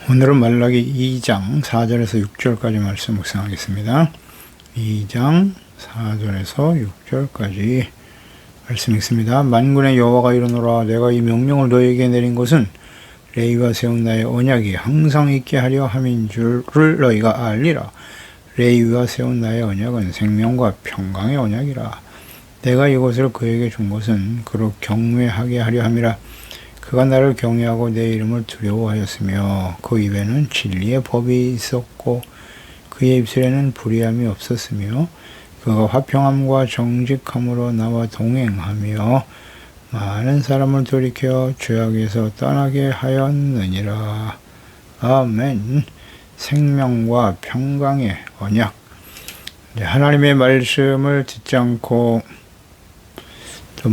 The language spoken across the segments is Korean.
오늘은 말라기 2장 4절에서 6절까지 말씀 묵상하겠습니다. 2장 4절에서 6절까지 말씀 읽습니다. 만군의 여호와가 이르노라. 내가 이 명령을 너에게 내린 것은 레위와 세운 나의 언약이 항상 있게 하려 함인 줄을 너희가 알리라. 레위와 세운 나의 언약은 생명과 평강의 언약이라. 내가 이것을 그에게 준 것은 그로 경외하게 하려 함이라. 그가 나를 경외하고 내 이름을 두려워하였으며 그 입에는 진리의 법이 있었고 그의 입술에는 불의함이 없었으며 그가 화평함과 정직함으로 나와 동행하며 많은 사람을 돌이켜 죄악에서 떠나게 하였느니라. 아멘. 생명과 평강의 언약. 하나님의 말씀을 듣지 않고 또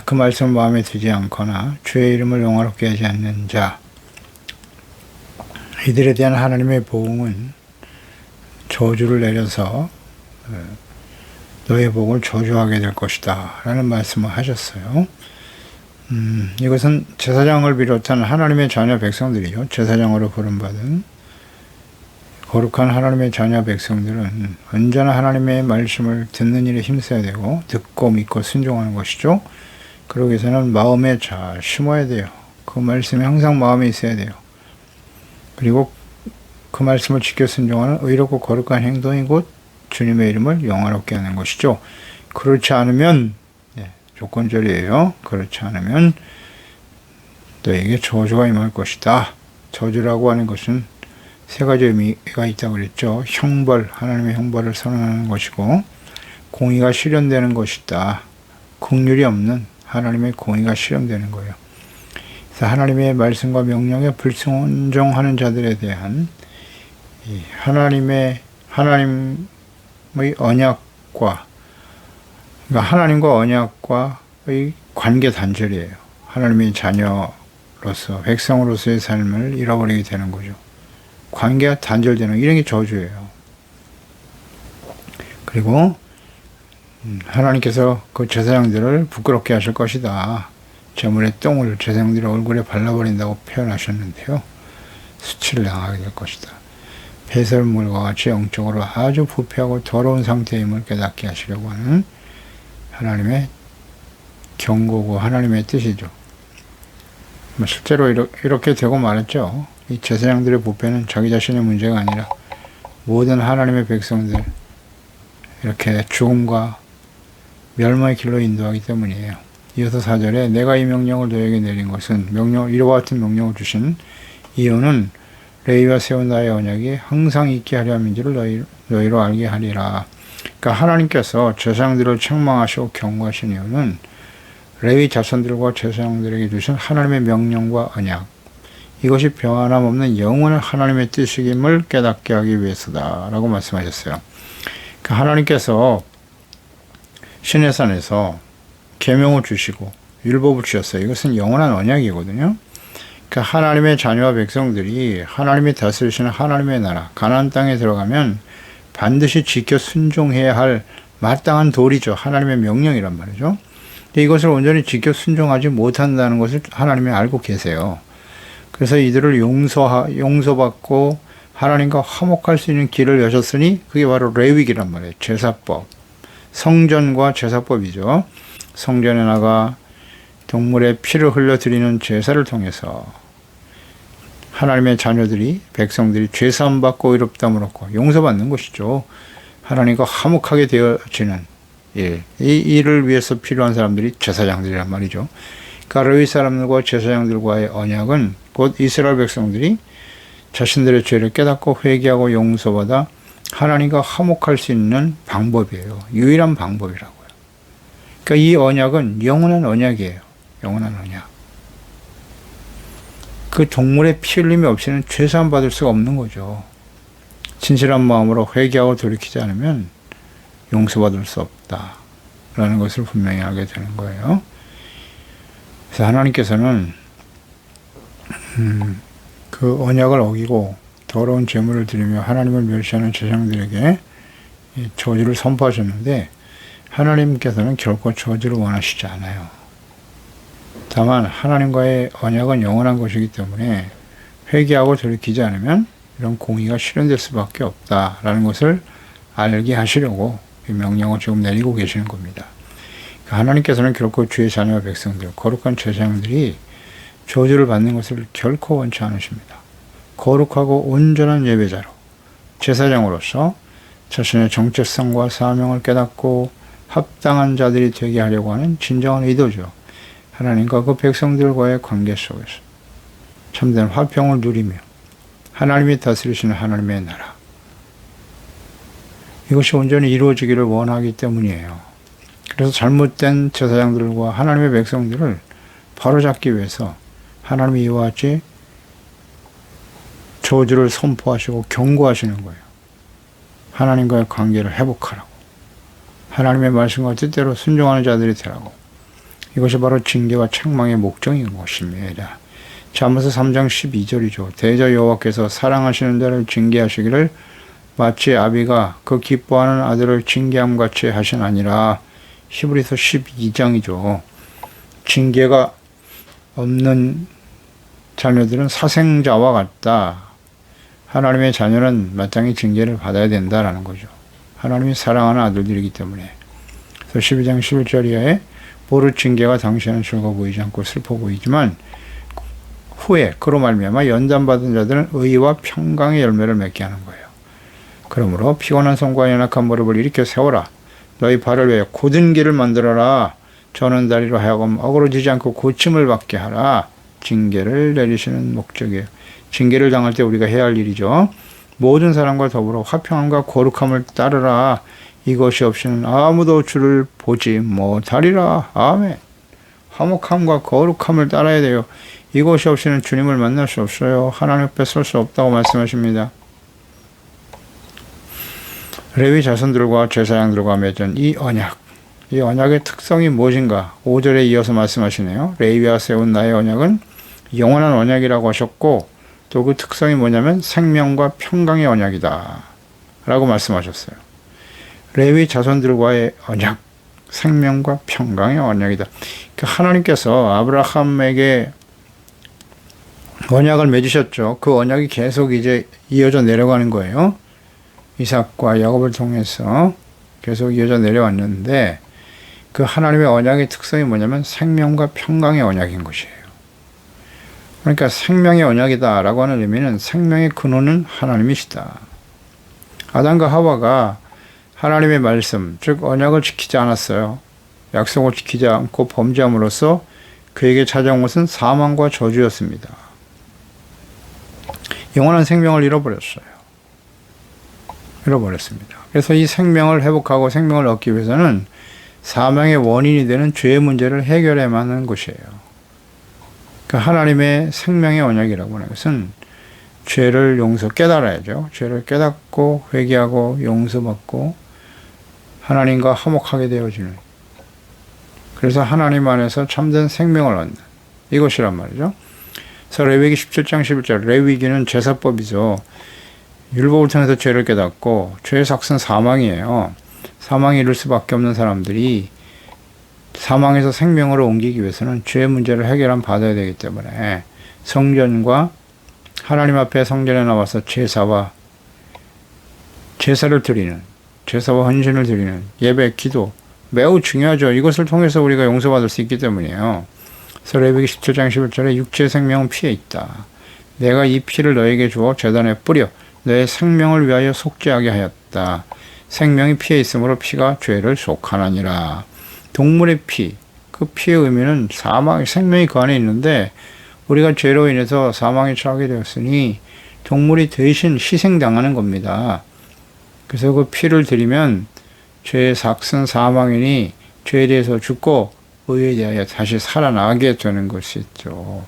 그 말씀을 마음에 두지 않거나 주의 이름을 영화롭게 하지 않는 자, 이들에 대한 하나님의 보응은 저주를 내려서 너의 복을 저주하게 될 것이다 라는 말씀을 하셨어요. 이것은 제사장을 비롯한 하나님의 자녀 백성들이요, 제사장으로 부름받은 거룩한 하나님의 자녀 백성들은 언제나 하나님의 말씀을 듣는 일에 힘써야 되고 듣고 믿고 순종하는 것이죠. 그러기 위해서는 마음에 잘 심어야 돼요. 그 말씀이 항상 마음에 있어야 돼요. 그리고 그 말씀을 지켜 순종하는 의롭고 거룩한 행동이 곧 주님의 이름을 영화롭게 하는 것이죠. 그렇지 않으면 조건절이에요. 그렇지 않으면 너에게 저주가 임할 것이다. 저주라고 하는 것은 세 가지 의미가 있다고 그랬죠. 형벌, 하나님의 형벌을 선언하는 것이고, 공의가 실현되는 것이다. 긍휼이 없는 하나님의 공의가 실현되는 거예요. 그래서 하나님의 말씀과 명령에 불순종하는 자들에 대한 하나님의 언약과, 그러니까 하나님과 언약과의 관계 단절이에요. 하나님의 자녀로서, 백성으로서의 삶을 잃어버리게 되는 거죠. 관계가 단절되는 이런 게 저주예요. 그리고 하나님께서 그 제사장들을 부끄럽게 하실 것이다. 제물의 똥을 제사장들의 얼굴에 발라버린다고 표현하셨는데요. 수치를 당하게 될 것이다. 배설물과 같이 영적으로 아주 부패하고 더러운 상태임을 깨닫게 하시려고 하는 하나님의 경고고 하나님의 뜻이죠. 실제로 이렇게 되고 말았죠. 이 제사장들의 부패는 자기 자신의 문제가 아니라 모든 하나님의 백성들 이렇게 죽음과 멸망의 길로 인도하기 때문이에요. 이어서 4절에 내가 이 명령을 너에게 내린 것은 이와 같은 명령을 주신 이유는 레위와 세운 나의 언약이 항상 있게 하려 함인지를 너희로 알게 하리라. 그러니까 하나님께서 제사장들을 책망하시고 경고하신 이유는 레위 자손들과 제사장들에게 주신 하나님의 명령과 언약, 이것이 변함없는 영원한 하나님의 뜻임을 깨닫게 하기 위해서다 라고 말씀하셨어요. 그러니까 하나님께서 시내산에서 계명을 주시고 율법을 주셨어요. 이것은 영원한 언약이거든요. 그러니까 하나님의 자녀와 백성들이 하나님이 다스리시는 하나님의 나라 가나안 땅에 들어가면 반드시 지켜 순종해야 할 마땅한 도리죠. 하나님의 명령이란 말이죠. 근데 이것을 온전히 지켜 순종하지 못한다는 것을 하나님이 알고 계세요. 그래서 이들을 용서받고 하나님과 화목할 수 있는 길을 여셨으니 그게 바로 레위기란 말이에요. 제사법. 성전과 제사법이죠. 성전에 나가 동물의 피를 흘려드리는 제사를 통해서 하나님의 자녀들이, 백성들이 죄사함 받고 의롭다함을 얻고 용서받는 것이죠. 하나님과 화목하게 되어지는 일. 이 일을 위해서 필요한 사람들이 제사장들이란 말이죠. 그러니까 레위 사람들과 제사장들과의 언약은 곧 이스라엘 백성들이 자신들의 죄를 깨닫고 회개하고 용서받아 하나님과 화목할 수 있는 방법이에요. 유일한 방법이라고요. 그러니까 이 언약은 영원한 언약이에요. 영원한 언약. 그 동물의 피 흘림이 없이는 죄사함 받을 수가 없는 거죠. 진실한 마음으로 회개하고 돌이키지 않으면 용서받을 수 없다라는 것을 분명히 알게 되는 거예요. 그래서 하나님께서는 그 언약을 어기고 더러운 제물을 드리며 하나님을 멸시하는 제사장들에게 저주를 선포하셨는데 하나님께서는 결코 저주를 원하시지 않아요. 다만 하나님과의 언약은 영원한 것이기 때문에 회개하고 돌이키지 않으면 이런 공의가 실현될 수밖에 없다라는 것을 알게 하시려고 이 명령을 지금 내리고 계시는 겁니다. 하나님께서는 결코 주의 자녀와 백성들, 거룩한 제사장들이 저주를 받는 것을 결코 원치 않으십니다. 거룩하고 온전한 예배자로, 제사장으로서 자신의 정체성과 사명을 깨닫고 합당한 자들이 되게 하려고 하는 진정한 의도죠. 하나님과 그 백성들과의 관계 속에서 참된 화평을 누리며 하나님이 다스리시는 하나님의 나라, 이것이 온전히 이루어지기를 원하기 때문이에요. 그래서 잘못된 제사장들과 하나님의 백성들을 바로잡기 위해서 하나님이 이와 같이 저주를 선포하시고 경고하시는 거예요. 하나님과의 관계를 회복하라고, 하나님의 말씀과 뜻대로 순종하는 자들이 되라고. 이것이 바로 징계와 책망의 목적인 것입니다. 잠언서 3장 12절이죠. 대저 여호와께서 사랑하시는 자를 징계하시기를 마치 아비가 그 기뻐하는 아들을 징계함같이 하시나니라. 히브리서 12장이죠. 징계가 없는 자녀들은 사생자와 같다. 하나님의 자녀는 마땅히 징계를 받아야 된다라는 거죠. 하나님이 사랑하는 아들들이기 때문에. 그래서 12장 11절 이하에 보르 징계가 당시에는 즐거워 보이지 않고 슬퍼 보이지만 후에 그로 말미암아 연단받은 자들은 의와 평강의 열매를 맺게 하는 거예요. 그러므로 피곤한 손과 연약한 무릎을 일으켜 세워라. 너희 발을 위해 곧은 길을 만들어라. 저는 다리로 하여금 어그러지지 않고 고침을 받게 하라. 징계를 내리시는 목적이에요. 징계를 당할 때 우리가 해야 할 일이죠. 모든 사람과 더불어 화평함과 거룩함을 따르라. 이것이 없이는 아무도 주를 보지 못하리라. 아멘. 화목함과 거룩함을 따라야 돼요. 이것이 없이는 주님을 만날 수 없어요. 하나님 앞에 설 수 없다고 말씀하십니다. 레위 자손들과 제사장들과 맺은 이 언약의 특성이 무엇인가? 5절에 이어서 말씀하시네요. 레위와 세운 나의 언약은 영원한 언약이라고 하셨고, 또 그 특성이 뭐냐면 생명과 평강의 언약이다 라고 말씀하셨어요. 레위 자손들과의 언약, 생명과 평강의 언약이다. 그러니까 하나님께서 아브라함에게 언약을 맺으셨죠. 그 언약이 계속 이제 이어져 내려가는 거예요. 이삭과 야곱을 통해서 계속 이어져 내려왔는데, 그 하나님의 언약의 특성이 뭐냐면 생명과 평강의 언약인 것이에요. 그러니까 생명의 언약이다 라고 하는 의미는 생명의 근원은 하나님이시다. 아담과 하와가 하나님의 말씀, 즉 언약을 지키지 않았어요. 약속을 지키지 않고 범죄함으로써 그에게 찾아온 것은 사망과 저주였습니다. 영원한 생명을 잃어버렸습니다. 그래서 이 생명을 회복하고 생명을 얻기 위해서는 사망의 원인이 되는 죄의 문제를 해결해야만 하는 것이에요. 그러니까 하나님의 생명의 언약이라고 하는 것은 죄를 깨달아야죠. 죄를 깨닫고 회개하고 용서받고 하나님과 화목하게 되어지는, 그래서 하나님 안에서 참된 생명을 얻는 이것이란 말이죠. 그래서 레위기 17장 11절, 레위기는 제사법이죠. 율법을 통해서 죄를 깨닫고 죄의 삭은 사망이에요. 사망에 이를 수밖에 없는 사람들이 사망에서 생명으로 옮기기 위해서는 죄의 문제를 해결함 받아야 되기 때문에 성전과 하나님 앞에 성전에 나와서 제사와 헌신을 드리는 예배, 기도 매우 중요하죠. 이것을 통해서 우리가 용서받을 수 있기 때문이에요. 그래서 레위기 17장 11절에 육체의 생명은 피에 있다. 내가 이 피를 너에게 주어 제단에 뿌려 너의 생명을 위하여 속죄하게 하였다. 생명이 피에 있으므로 피가 죄를 속하나니라. 동물의 피, 그 피의 의미는 사망, 생명이 그 안에 있는데 우리가 죄로 인해서 사망에 처하게 되었으니 동물이 대신 희생당하는 겁니다. 그래서 그 피를 드리면 죄의 삭은 사망이니 죄에 대해서 죽고 의에 대하여 다시 살아나게 되는 것이죠.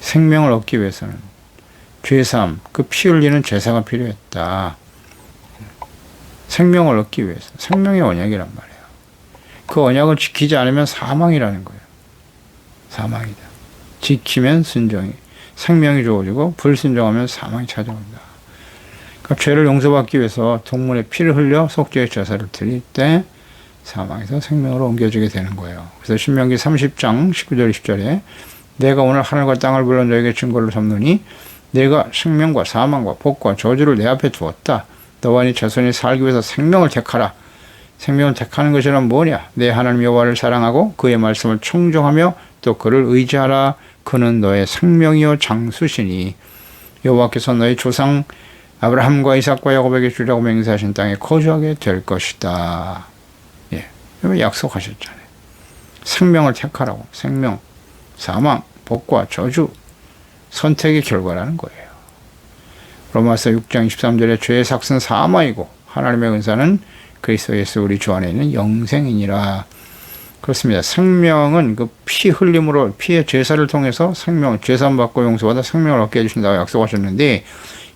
생명을 얻기 위해서는 죄삼, 그 피 흘리는 제사가 필요했다. 생명을 얻기 위해서. 생명의 언약이란 말이에요. 그 언약을 지키지 않으면 사망이라는 거예요. 사망이다. 지키면 생명이 주어지고 불순종하면 사망이 찾아온다. 그러니까 죄를 용서받기 위해서 동물의 피를 흘려 속죄의 제사를 드릴 때 사망에서 생명으로 옮겨지게 되는 거예요. 그래서 신명기 30장 19절 20절에 내가 오늘 하늘과 땅을 불러 너에게 증거를 삼느니 내가 생명과 사망과 복과 저주를 내 앞에 두었다. 너와 네 자손이 살기 위해서 생명을 택하라. 생명을 택하는 것이란 뭐냐? 내 하나님 여호와를 사랑하고 그의 말씀을 청종하며 또 그를 의지하라. 그는 너의 생명이요 장수시니 여호와께서 너의 조상 아브라함과 이삭과 야곱에게 주려고 맹세하신 땅에 거주하게 될 것이다. 예, 약속하셨잖아요. 생명을 택하라고. 생명, 사망, 복과 저주, 선택의 결과라는 거예요. 로마서 6장 23절에 죄의 삭은 사망이고 하나님의 은사는 그리스도 예수 우리 주 안에 있는 영생이니라. 그렇습니다. 생명은 그 피 흘림으로 피의 제사를 통해서 생명, 제사함 받고 용서받아 생명을 얻게 해주신다고 약속하셨는데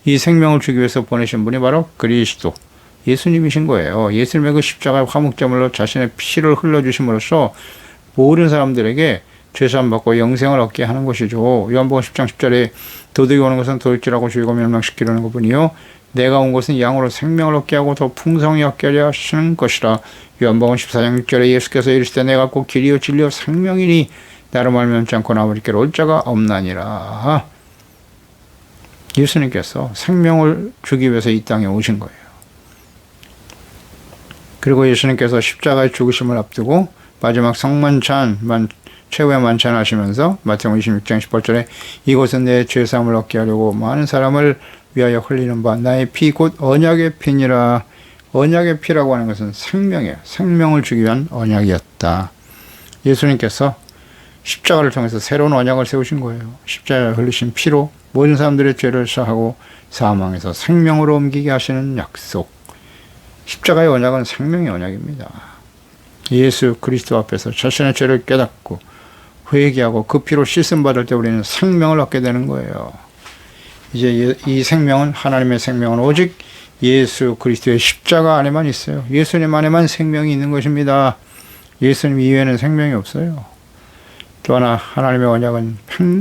이 생명을 주기 위해서 보내신 분이 바로 그리스도 예수님이신 거예요. 예수님의 그 십자가의 화목제물로 자신의 피를 흘려주심으로써 모든 사람들에게 죄사함 받고 영생을 얻게 하는 것이죠. 요한복음 10장 10절에 도둑이 오는 것은 도둑질하고 죽이고 멸망시키려는 것뿐이요 내가 온 것은 양으로 생명을 얻게 하고 더 풍성히 얻게 하려 하시는 것이라. 요한복음 14장 6절에 예수께서 이르시되 내가 곧 길이요 진리요 생명이니 나로 말미암지 않지 않고 아버지께로 올 자가 없나니라. 예수님께서 생명을 주기 위해서 이 땅에 오신 거예요. 그리고 예수님께서 십자가의 죽으심을 앞두고 마지막 성만찬, 최후의 만찬 하시면서 마태복음 26장 18절에 이곳은 내 죄사함을 얻게 하려고 많은 사람을 위하여 흘리는 바 나의 피 곧 언약의 피니라. 언약의 피라고 하는 것은 생명이에요. 생명을 주기 위한 언약이었다. 예수님께서 십자가를 통해서 새로운 언약을 세우신 거예요. 십자가에 흘리신 피로 모든 사람들의 죄를 사하고 사망에서 생명으로 옮기게 하시는 약속. 십자가의 언약은 생명의 언약입니다. 예수 그리스도 앞에서 자신의 죄를 깨닫고 회개하고 그 피로 씻음 받을 때 우리는 생명을 얻게 되는 거예요. 이제 이 생명은 하나님의 생명은 오직 예수 그리스도의 십자가 안에만 있어요. 예수님 안에만 생명이 있는 것입니다. 예수님 이외에는 생명이 없어요. 또 하나 하나님의 언약은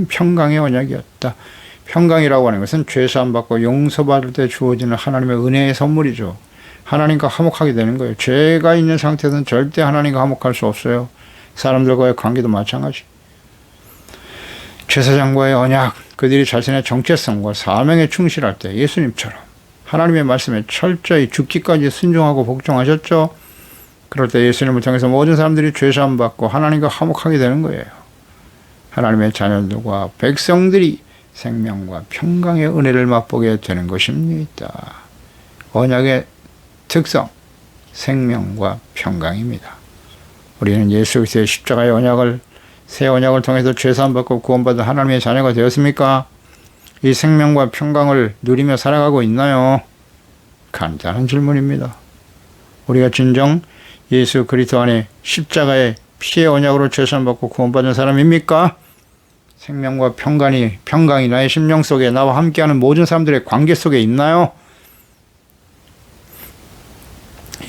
평강의 언약이었다. 평강이라고 하는 것은 죄사함 받고 용서받을 때 주어지는 하나님의 은혜의 선물이죠. 하나님과 화목하게 되는 거예요. 죄가 있는 상태에서는 절대 하나님과 화목할 수 없어요. 사람들과의 관계도 마찬가지. 제사장과의 언약, 그들이 자신의 정체성과 사명에 충실할 때 예수님처럼 하나님의 말씀에 철저히 죽기까지 순종하고 복종하셨죠. 그럴 때 예수님을 통해서 모든 사람들이 죄사함 받고 하나님과 화목하게 되는 거예요. 하나님의 자녀들과 백성들이 생명과 평강의 은혜를 맛보게 되는 것입니다. 언약의 특성, 생명과 평강입니다. 우리는 예수 그리스도의 십자가의 언약을 새 언약을 통해서 죄사함 받고 구원받은 하나님의 자녀가 되었습니까? 이 생명과 평강을 누리며 살아가고 있나요? 간단한 질문입니다. 우리가 진정 예수 그리스도 안에 십자가의 피의 언약으로 죄사함 받고 구원받은 사람입니까? 생명과 평강이 나의 심령 속에 나와 함께하는 모든 사람들의 관계 속에 있나요?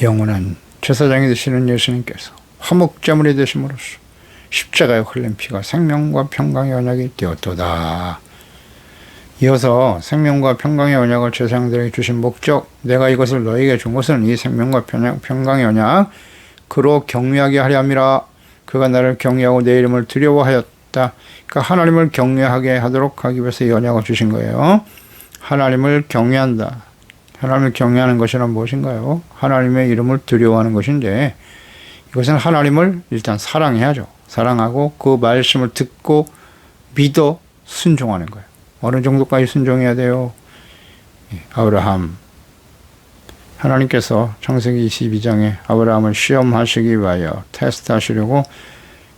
영원한 제사장이 되시는 예수님께서 화목제물이 되심으로써 십자가에 흘린 피가 생명과 평강의 언약이 되었도다. 이어서 생명과 평강의 언약을 제사장들에게 주신 목적, 내가 이것을 너에게 준 것은 이 생명과 평강의 언약, 그로 경외하게 하려 함이라. 그가 나를 경외하고 내 이름을 두려워하였다. 그러니까 하나님을 경외하게 하도록 하기 위해서 이 언약을 주신 거예요. 하나님을 경외한다. 하나님을 경외하는 것이란 무엇인가요? 하나님의 이름을 두려워하는 것인데 이것은 하나님을 일단 사랑해야죠. 사랑하고 그 말씀을 듣고 믿어 순종하는 거예요. 어느 정도까지 순종해야 돼요? 아브라함. 하나님께서 창세기 22장에 아브라함을 시험하시기 위하여 테스트하시려고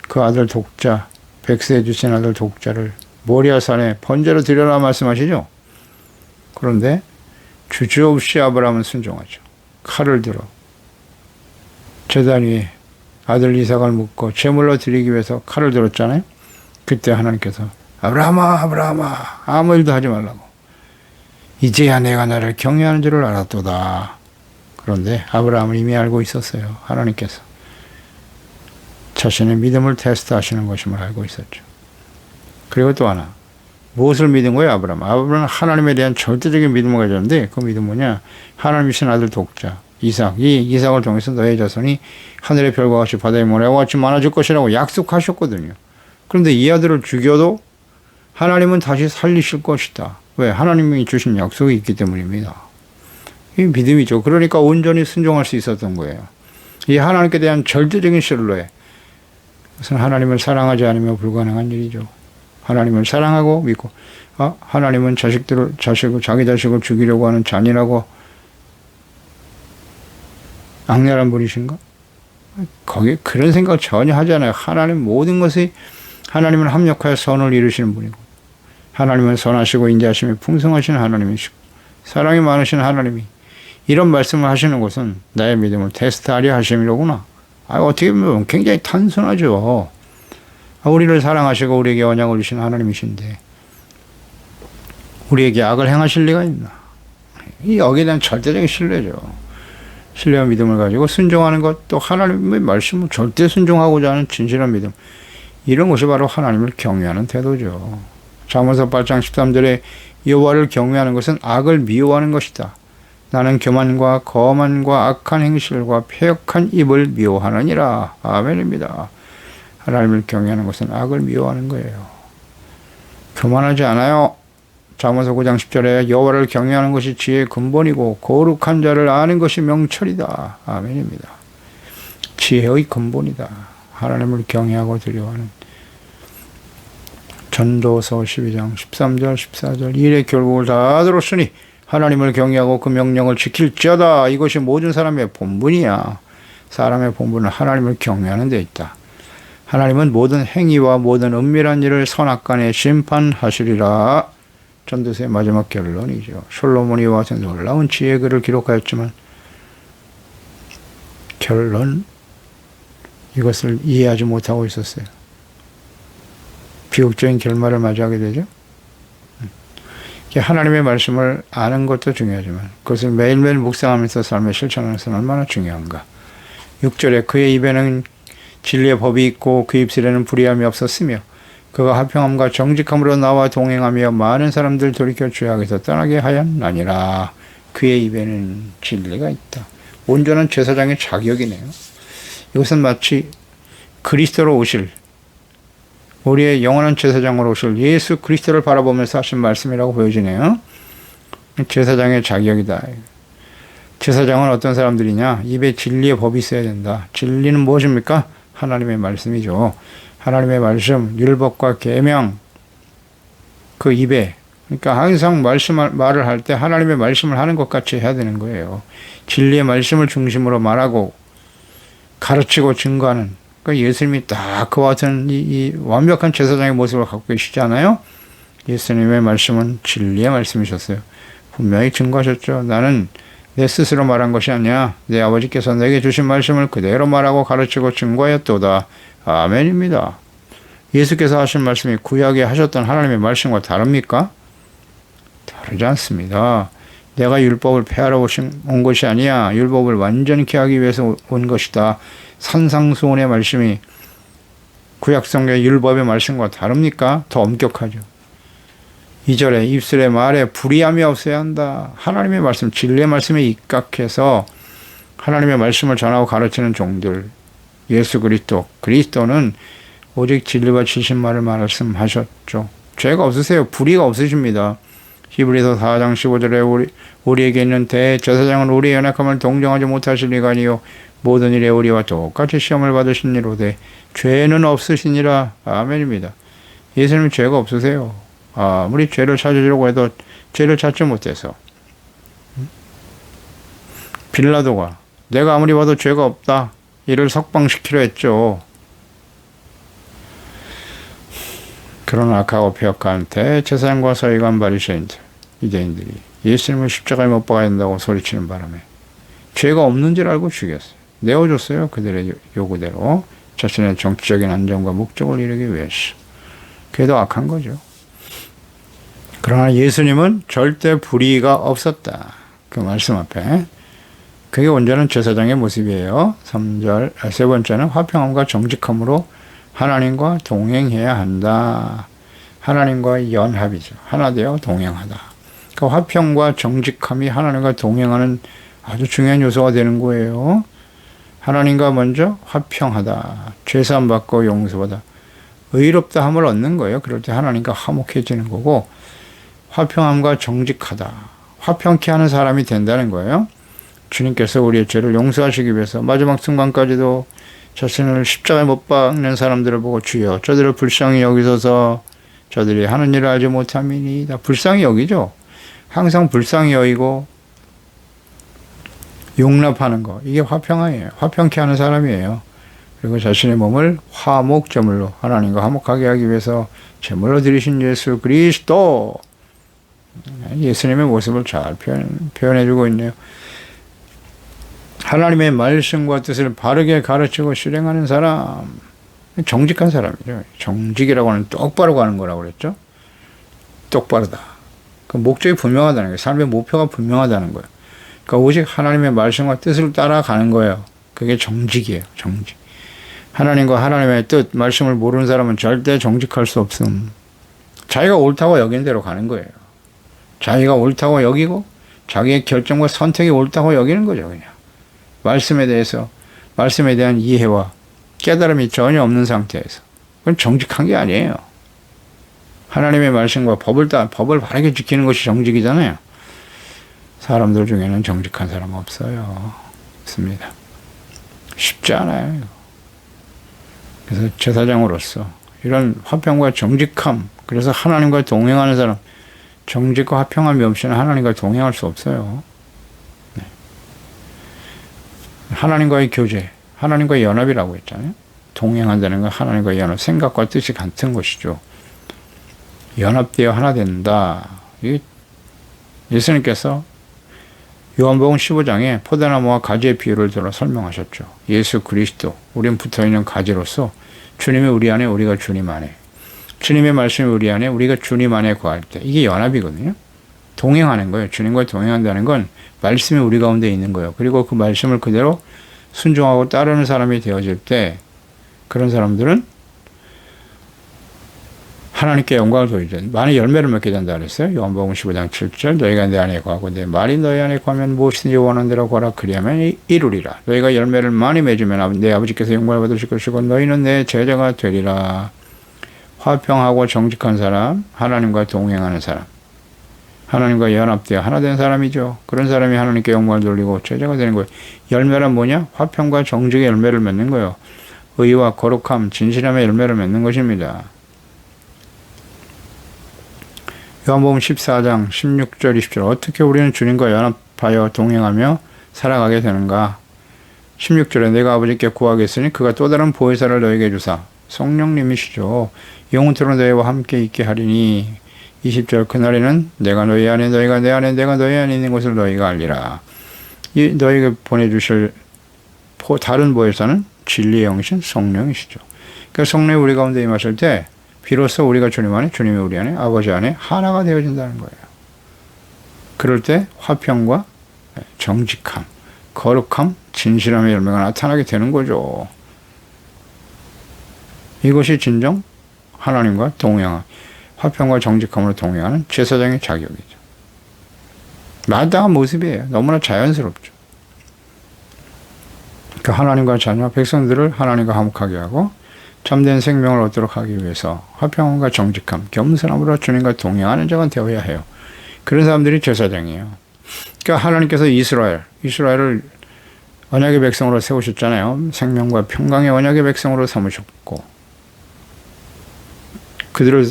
그 아들 독자, 백세해 주신 아들 독자를 모리아산에 번제로 드려라 말씀하시죠. 그런데 주저없이 아브라함은 순종하죠. 칼을 들어 제단 위에 아들 이삭을 묶고 제물로 드리기 위해서 칼을 들었잖아요. 그때 하나님께서 아브라함아 아브라함아 아무 일도 하지 말라고. 이제야 내가 나를 경외하는 줄을 알았도다. 그런데 아브라함은 이미 알고 있었어요. 하나님께서 자신의 믿음을 테스트하시는 것임을 알고 있었죠. 그리고 또 하나, 무엇을 믿은 거예요? 아브라함은 하나님에 대한 절대적인 믿음을 가졌는데 그 믿음은 뭐냐? 하나님이신 아들 독자 이삭을 통해서 너의 자손이 하늘의 별과 같이 바다의 모래와 같이 많아질 것이라고 약속하셨거든요. 그런데 이 아들을 죽여도 하나님은 다시 살리실 것이다. 왜? 하나님이 주신 약속이 있기 때문입니다. 이 믿음이죠. 그러니까 온전히 순종할 수 있었던 거예요. 이 하나님께 대한 절대적인 신뢰. 그것은 하나님을 사랑하지 않으면 불가능한 일이죠. 하나님을 사랑하고 믿고, 하나님은 자기 자식을 죽이려고 하는 잔인하고 악랄한 분이신가? 거기 그런 생각 전혀 하지 않아요. 하나님 모든 것이 하나님은 합력하여 선을 이루시는 분이고, 하나님은 선하시고 인자하심이 풍성하신 하나님이시고 사랑이 많으신 하나님이 이런 말씀을 하시는 것은 나의 믿음을 테스트하려 하심이로구나. 어떻게 보면 굉장히 단순하죠. 우리를 사랑하시고 우리에게 언약을 주신 하나님이신데 우리에게 악을 행하실 리가 있나? 여기에 대한 절대적인 신뢰죠. 신뢰와 믿음을 가지고 순종하는 것, 또 하나님의 말씀을 절대 순종하고자 하는 진실한 믿음, 이런 것이 바로 하나님을 경외하는 태도죠. 잠언서 8장 13절에 여호와를 경외하는 것은 악을 미워하는 것이다. 나는 교만과 거만과 악한 행실과 패역한 입을 미워하느니라. 아멘입니다. 하나님을 경외하는 것은 악을 미워하는 거예요. 교만하지 않아요. 잠언서 9장 10절에 여호와를 경외하는 것이 지혜의 근본이고 거룩한 자를 아는 것이 명철이다. 아멘입니다. 지혜의 근본이다. 하나님을 경외하고 두려워하는. 전도서 12장 13절 14절 일의 결국을 다 들었으니 하나님을 경외하고 그 명령을 지킬지어다. 이것이 모든 사람의 본분이야. 사람의 본분은 하나님을 경외하는 데 있다. 하나님은 모든 행위와 모든 은밀한 일을 선악간에 심판하시리라. 전도서의 마지막 결론이죠. 솔로몬이 와서 놀라운 지혜의 글을 기록하였지만 결론, 이것을 이해하지 못하고 있었어요. 비극적인 결말을 맞이하게 되죠. 하나님의 말씀을 아는 것도 중요하지만 그것을 매일매일 묵상하면서 삶에 실천하는 것은 얼마나 중요한가. 6절에 그의 입에는 진리의 법이 있고 그 입술에는 불의함이 없었으며 그가 화평함과 정직함으로 나와 동행하며 많은 사람들 돌이켜 죄악에서 떠나게 하였나니라. 그의 입에는 진리가 있다. 온전한 제사장의 자격이네요. 이것은 마치 그리스도로 오실, 우리의 영원한 제사장으로 오실 예수 그리스도를 바라보면서 하신 말씀이라고 보여지네요. 제사장의 자격이다. 제사장은 어떤 사람들이냐? 입에 진리의 법이 있어야 된다. 진리는 무엇입니까? 하나님의 말씀이죠. 하나님의 말씀, 율법과 계명, 그 입에, 그러니까 항상 말을 할 때 하나님의 말씀을 하는 것 같이 해야 되는 거예요. 진리의 말씀을 중심으로 말하고 가르치고 증거하는, 그러니까 예수님이 딱 그와 같은 이 완벽한 제사장의 모습을 갖고 계시잖아요. 예수님의 말씀은 진리의 말씀이셨어요. 분명히 증거하셨죠. 나는 내 스스로 말한 것이 아니야. 내 아버지께서 내게 주신 말씀을 그대로 말하고 가르치고 증거하였도다. 아멘입니다. 예수께서 하신 말씀이 구약에 하셨던 하나님의 말씀과 다릅니까? 다르지 않습니다. 내가 율법을 폐하러 온 것이 아니야. 율법을 완전히 하기 위해서 온 것이다. 산상수훈의 말씀이 구약성경의 율법의 말씀과 다릅니까? 더 엄격하죠. 2절에 입술의 말에 불의함이 없어야 한다. 하나님의 말씀, 진리의 말씀에 입각해서 하나님의 말씀을 전하고 가르치는 종들, 예수 그리스도는 오직 진리와 진실만을 말씀하셨죠. 죄가 없으세요. 불의가 없으십니다. 히브리서 4장 15절에 우리에게 있는 대제사장은 우리의 연약함을 동정하지 못하실 리가 아니요 모든 일에 우리와 똑같이 시험을 받으시니로되 죄는 없으시니라. 아멘입니다. 예수님 죄가 없으세요. 아무리 죄를 찾으려고 해도 죄를 찾지 못해서 빌라도가 내가 아무리 봐도 죄가 없다, 이를 석방시키려 했죠. 그런 악하고 폐역한 대제사장과 서기관 바리새인들, 유대인들이 예수님을 십자가에 못 박아야 된다고 소리치는 바람에 죄가 없는 줄 알고 죽였어요. 내어줬어요. 그들의 요구대로 자신의 정치적인 안정과 목적을 이루기 위해서. 그게 더 악한 거죠. 그러나 예수님은 절대 불의가 없었다. 그 말씀 앞에. 그게 온전한 제사장의 모습이에요. 3절, 세 번째는 화평함과 정직함으로 하나님과 동행해야 한다. 하나님과의 연합이죠. 하나 되어 동행하다. 그 화평과 정직함이 하나님과 동행하는 아주 중요한 요소가 되는 거예요. 하나님과 먼저 화평하다. 죄사함 받고 용서받아. 의롭다함을 얻는 거예요. 그럴 때 하나님과 화목해지는 거고, 화평함과 정직하다. 화평케 하는 사람이 된다는 거예요. 주님께서 우리의 죄를 용서하시기 위해서 마지막 순간까지도 자신을 십자가에 못 박는 사람들을 보고 주여 저들을 불쌍히 여기소서 저들이 하는 일을 알지 못함이니이다. 불쌍히 여기죠. 항상 불쌍히 여기고 용납하는 거. 이게 화평이에요. 화평케 하는 사람이에요. 그리고 자신의 몸을 화목제물로 하나님과 화목하게 하기 위해서 제물로 드리신 예수 그리스도. 예수님의 모습을 잘 표현해주고 있네요. 하나님의 말씀과 뜻을 바르게 가르치고 실행하는 사람, 정직한 사람이죠. 정직이라고 하는 똑바로 가는 거라고 그랬죠. 똑바르다. 그 목적이 분명하다는 거예요. 삶의 목표가 분명하다는 거예요. 그러니까 오직 하나님의 말씀과 뜻을 따라가는 거예요. 그게 정직이에요. 정직. 하나님과 하나님의 뜻, 말씀을 모르는 사람은 절대 정직할 수 없음. 자기가 옳다고 여기는 대로 가는 거예요. 자기가 옳다고 여기고 자기의 결정과 선택이 옳다고 여기는 거죠. 그냥 말씀에 대한 이해와 깨달음이 전혀 없는 상태에서 그건 정직한 게 아니에요. 하나님의 말씀과 법을 바르게 지키는 것이 정직이잖아요. 사람들 중에는 정직한 사람 없어요. 없습니다. 쉽지 않아요. 그래서 제사장으로서 이런 화평과 정직함, 그래서 하나님과 동행하는 사람, 정직과 화평함이 없이는 하나님과 동행할 수 없어요. 네. 하나님과의 교제, 하나님과의 연합이라고 했잖아요. 동행한다는 건 하나님과의 연합, 생각과 뜻이 같은 것이죠. 연합되어 하나 된다. 예수님께서 요한복음 15장에 포도나무와 가지의 비유를 들어 설명하셨죠. 예수 그리스도, 우린 붙어있는 가지로서 주님이 우리 안에, 우리가 주님 안에, 주님의 말씀이 우리 안에, 우리가 주님 안에 거할 때, 이게 연합이거든요. 동행하는 거예요. 주님과 동행한다는 건 말씀이 우리 가운데 있는 거예요. 그리고 그 말씀을 그대로 순종하고 따르는 사람이 되어질 때 그런 사람들은 하나님께 영광을 돌리죠. 많은 열매를 맺게 된다 그랬어요. 요한복음 15장 7절 너희가 내 안에 거하고 내 말이 너희 안에 거하면 무엇이든지 원하는 대로 구하라 그리하면 이루리라. 너희가 열매를 많이 맺으면 내 아버지께서 영광을 받으실 것이고 너희는 내 제자가 되리라. 화평하고 정직한 사람, 하나님과 동행하는 사람, 하나님과 연합되어 하나 된 사람이죠. 그런 사람이 하나님께 영광을 돌리고 제자가 되는 거예요. 열매란 뭐냐? 화평과 정직의 열매를 맺는 거예요. 의와 거룩함, 진실함의 열매를 맺는 것입니다. 요한복음 14장 16절 20절 어떻게 우리는 주님과 연합하여 동행하며 살아가게 되는가? 16절에 내가 아버지께 구하겠으니 그가 또 다른 보혜사를 너에게 주사 성령님이시죠. 영원토록 너희와 함께 있게 하리니 20절 그날에는 내가 너희 안에 너희가 내 안에 내가 너희 안에 있는 것을 너희가 알리라. 너희에게 보내주실 다른 보혜사는 진리의 영이신 성령이시죠. 그러니까 성령이 우리 가운데 임하실 때 비로소 우리가 주님 안에 주님이 우리 안에 아버지 안에 하나가 되어진다는 거예요. 그럴 때 화평과 정직함, 거룩함, 진실함의 열매가 나타나게 되는 거죠. 이것이 진정 하나님과 동행함, 화평과 정직함으로 동행하는 제사장의 자격이죠. 마땅한 모습이에요. 너무나 자연스럽죠. 그 하나님과 자녀 백성들을 하나님과 화목하게 하고 참된 생명을 얻도록 하기 위해서 화평함과 정직함, 겸손함으로 주님과 동행하는 자가 되어야 해요. 그런 사람들이 제사장이에요. 그러니까 하나님께서 이스라엘을 언약의 백성으로 세우셨잖아요. 생명과 평강의 언약의 백성으로 삼으셨고 그들을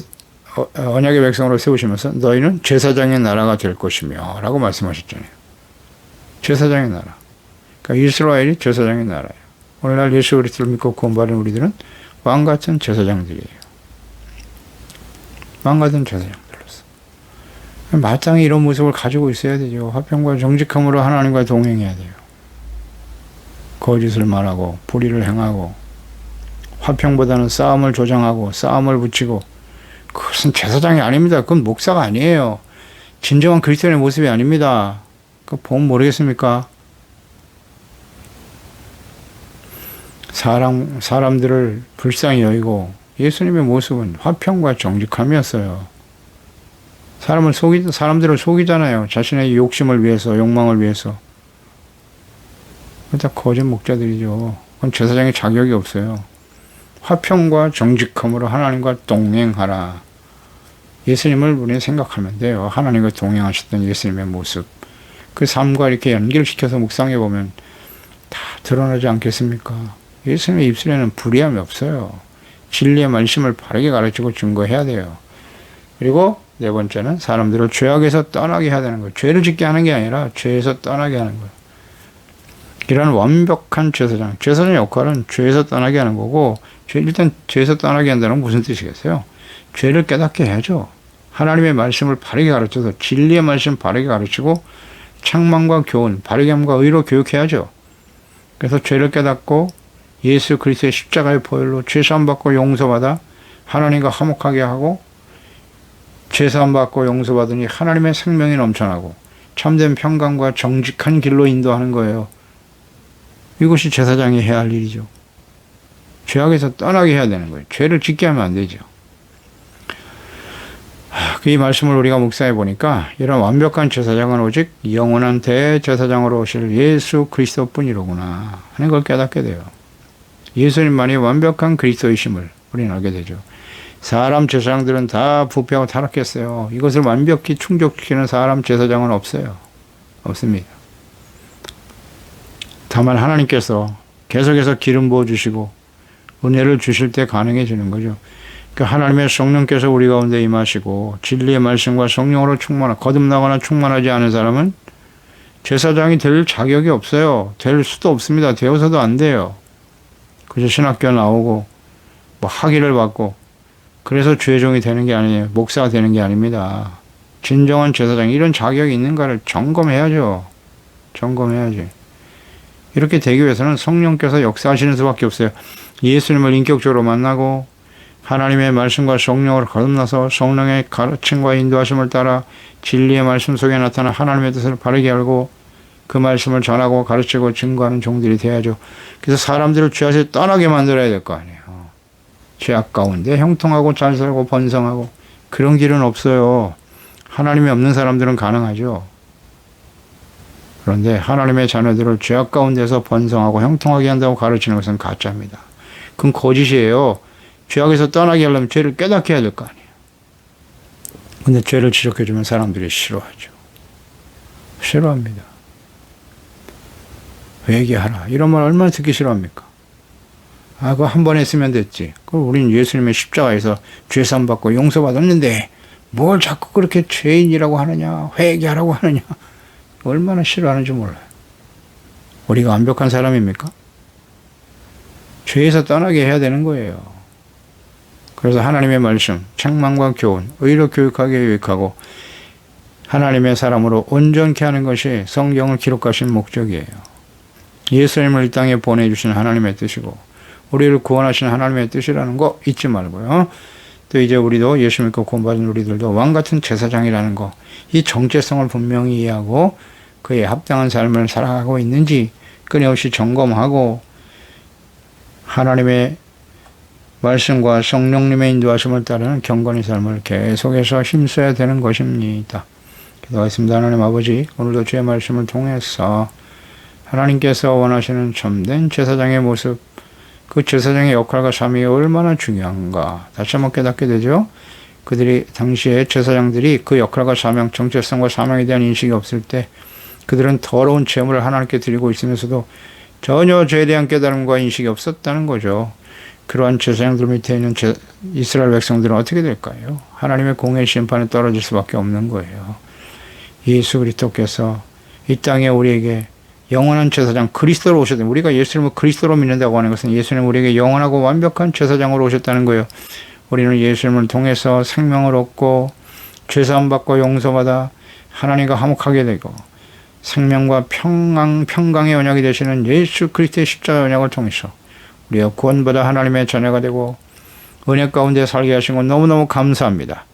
언약의 백성으로 세우시면서 너희는 제사장의 나라가 될 것이며 라고 말씀하셨잖아요. 제사장의 나라. 그러니까 이스라엘이 제사장의 나라예요. 오늘날 예수 그리스도를 믿고 구원받은 우리들은 왕같은 제사장들이에요. 왕같은 제사장들로서. 마땅히 이런 모습을 가지고 있어야 되죠. 화평과 정직함으로 하나님과 동행해야 돼요. 거짓을 말하고 불의를 행하고 화평보다는 싸움을 조장하고 싸움을 붙이고 그것은 제사장이 아닙니다. 그건 목사가 아니에요. 진정한 그리스도인의 모습이 아닙니다. 그거 보면 모르겠습니까? 사람들을 불쌍히 여기고 예수님의 모습은 화평과 정직함이었어요. 사람들을 속이잖아요. 자신의 욕심을 위해서, 욕망을 위해서. 다 거짓 목자들이죠. 그건 제사장의 자격이 없어요. 화평과 정직함으로 하나님과 동행하라. 예수님을 우리는 생각하면 돼요. 하나님과 동행하셨던 예수님의 모습. 그 삶과 이렇게 연결시켜서 묵상해 보면 다 드러나지 않겠습니까? 예수님의 입술에는 불의함이 없어요. 진리의 말씀을 바르게 가르치고 증거해야 돼요. 그리고 네 번째는 사람들을 죄악에서 떠나게 해야 되는 거예요. 죄를 짓게 하는 게 아니라 죄에서 떠나게 하는 거예요. 이런 완벽한 제사장. 제사장의 역할은 죄에서 떠나게 하는 거고, 일단 죄에서 떠나게 한다는 건 무슨 뜻이겠어요? 죄를 깨닫게 해야죠. 하나님의 말씀을 바르게 가르쳐서 진리의 말씀 바르게 가르치고 책망과 교훈, 바르게 함과 의로 교육해야죠. 그래서 죄를 깨닫고 예수 그리스도의 십자가의 보혈로 죄사함 받고 용서받아 하나님과 화목하게 하고, 죄사함 받고 용서받으니 하나님의 생명이 넘쳐나고 참된 평강과 정직한 길로 인도하는 거예요. 이것이 제사장이 해야 할 일이죠. 죄악에서 떠나게 해야 되는 거예요. 죄를 짓게 하면 안 되죠. 이 말씀을 우리가 묵상해 보니까 이런 완벽한 제사장은 오직 영원한 대제사장으로 오실 예수 그리스도뿐이로구나 하는 걸 깨닫게 돼요. 예수님만이 완벽한 그리스도이심을 우리는 알게 되죠. 사람 제사장들은 다 부패하고 타락했어요. 이것을 완벽히 충족시키는 사람 제사장은 없어요. 없습니다. 다만 하나님께서 계속해서 기름 부어주시고 은혜를 주실 때 가능해지는 거죠. 그러니까 하나님의 성령께서 우리 가운데 임하시고 진리의 말씀과 성령으로 거듭나거나 충만하지 않은 사람은 제사장이 될 자격이 없어요. 될 수도 없습니다. 되어서도 안 돼요. 그저 신학교 나오고 뭐 학위를 받고 그래서 죄종이 되는 게 아니에요. 목사가 되는 게 아닙니다. 진정한 제사장, 이런 자격이 있는가를 점검해야죠. 점검해야지. 이렇게 되기 위해서는 성령께서 역사하시는 수밖에 없어요. 예수님을 인격적으로 만나고 하나님의 말씀과 성령으로 거듭나서 성령의 가르침과 인도하심을 따라 진리의 말씀 속에 나타난 하나님의 뜻을 바르게 알고 그 말씀을 전하고 가르치고 증거하는 종들이 돼야죠. 그래서 사람들을 죄에서 떠나게 만들어야 될 거 아니에요. 죄악 가운데 형통하고 잘 살고 번성하고, 그런 길은 없어요. 하나님이 없는 사람들은 가능하죠. 그런데 하나님의 자녀들을 죄악 가운데서 번성하고 형통하게 한다고 가르치는 것은 가짜입니다. 그건 거짓이에요. 죄악에서 떠나게 하려면 죄를 깨닫게 해야 될 거 아니에요. 근데 죄를 지적해주면 사람들이 싫어하죠. 싫어합니다. 회개하라. 이런 말 얼마나 듣기 싫어합니까? 그거 한 번 했으면 됐지. 우리는 예수님의 십자가에서 죄사함 받고 용서받았는데 뭘 자꾸 그렇게 죄인이라고 하느냐, 회개하라고 하느냐. 얼마나 싫어하는지 몰라요. 우리가 완벽한 사람입니까? 죄에서 떠나게 해야 되는 거예요. 그래서 하나님의 말씀, 책망과 교훈, 의로 교육하게 유익하고 하나님의 사람으로 온전케 하는 것이 성경을 기록하신 목적이에요. 예수님을 이 땅에 보내주신 하나님의 뜻이고 우리를 구원하시는 하나님의 뜻이라는 거 잊지 말고요. 또 이제 우리도 예수 믿고 구원받은 우리들도 왕같은 제사장이라는 거, 이 정체성을 분명히 이해하고 그에 합당한 삶을 살아가고 있는지 끊임없이 점검하고 하나님의 말씀과 성령님의 인도하심을 따르는 경건의 삶을 계속해서 힘써야 되는 것입니다. 기도하겠습니다. 하나님 아버지, 오늘도 주의 말씀을 통해서 하나님께서 원하시는 참된 제사장의 모습, 그 제사장의 역할과 삶이 얼마나 중요한가 다시 한번 깨닫게 되죠. 그들이 당시에 제사장들이 그 역할과 사명, 정체성과 사명에 대한 인식이 없을 때 그들은 더러운 제물을 하나님께 드리고 있으면서도 전혀 죄에 대한 깨달음과 인식이 없었다는 거죠. 그러한 제사장들 밑에 있는 이스라엘 백성들은 어떻게 될까요? 하나님의 공의 심판에 떨어질 수밖에 없는 거예요. 예수 그리스도께서 이 땅에 우리에게 영원한 제사장 그리스도로 오셨다. 우리가 예수님을 그리스도로 믿는다고 하는 것은 예수님 우리에게 영원하고 완벽한 제사장으로 오셨다는 거예요. 우리는 예수님을 통해서 생명을 얻고 죄사함 받고 용서받아 하나님과 화목하게 되고 생명과 평강의 언약이 되시는 예수 그리스도의 십자가 언약을 통해서 우리가 구원받아 하나님의 자녀가 되고 은혜 가운데 살게 하신 것 너무너무 감사합니다.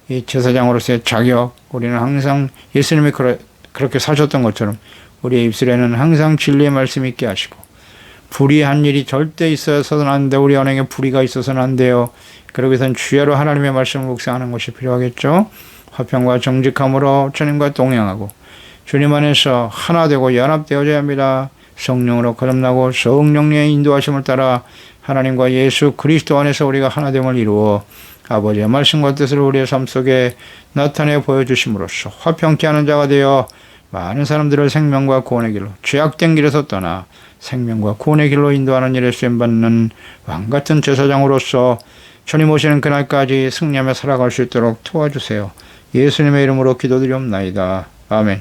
이 제사장으로서의 자격, 우리는 항상 예수님이 그렇게 사셨던 것처럼 우리의 입술에는 항상 진리의 말씀이 있게 하시고 불의한 일이 절대 있어서는 안 돼. 우리 안에 불의가 있어서는 안 돼요. 그러기 위해서는 주야로 하나님의 말씀을 묵상하는 것이 필요하겠죠. 화평과 정직함으로 주님과 동행하고 주님 안에서 하나 되고 연합되어져야 합니다. 성령으로 거듭나고 성령님의 인도하심을 따라 하나님과 예수 그리스도 안에서 우리가 하나됨을 이루어 아버지의 말씀과 뜻을 우리의 삶 속에 나타내 보여주심으로써 화평케 하는 자가 되어 많은 사람들을 생명과 구원의 길로, 죄악된 길에서 떠나 생명과 구원의 길로 인도하는 일에 쓰임받는 왕같은 제사장으로서 주님 오시는 그날까지 승리하며 살아갈 수 있도록 도와주세요. 예수님의 이름으로 기도드리옵나이다. 아멘.